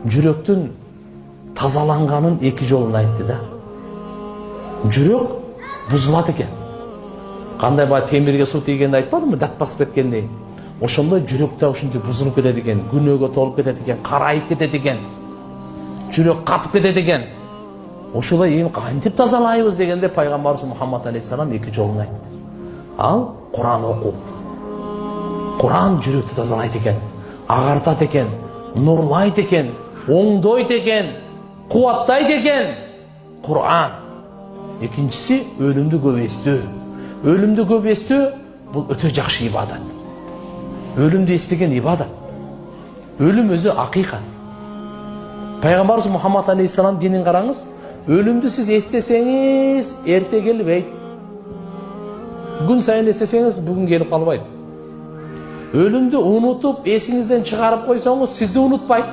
жүрөктүн тазаланганын эки жолун айтты да. Жүрөк бузулат экен. Кандай баа темирге суу тийгенде айтпадымбы, дат басып кеткендей. Ошондой жүрөк да ушинтип бузулуп кетет экен, күнөөгө толуп кетет экен, карайып кетет экен. Жүрөк катып кетет экен. Ошолой эми кантип тазалайбыз дегенде пайгамбарыбыз Мухаммад алейхиссалам эки жолун айтты. Ал Куран окуу. Куран жүрөктү тазалайт экен, агартат экен, нурлайт экен, оңдойт экен, кубаттайт экен. Куран. Экинчиси өлүмдү көп эстөө. Өлүмдү көп эстөө бул өтө жакшы ибадат. Өлүмдү эстеген ибадат. Өлүм өзү акыйкат. Пайгамбарыбыз Мухаммад алейхиссалам динин караңыз, өлүмдү сиз эстесеңиз, эрте келбейт. Күн сайын эстесеңиз, бүгүн келип калбайт. Өлүмдү унутуп, эсиңизден чыгарып койсоңуз, сизди унутпайт.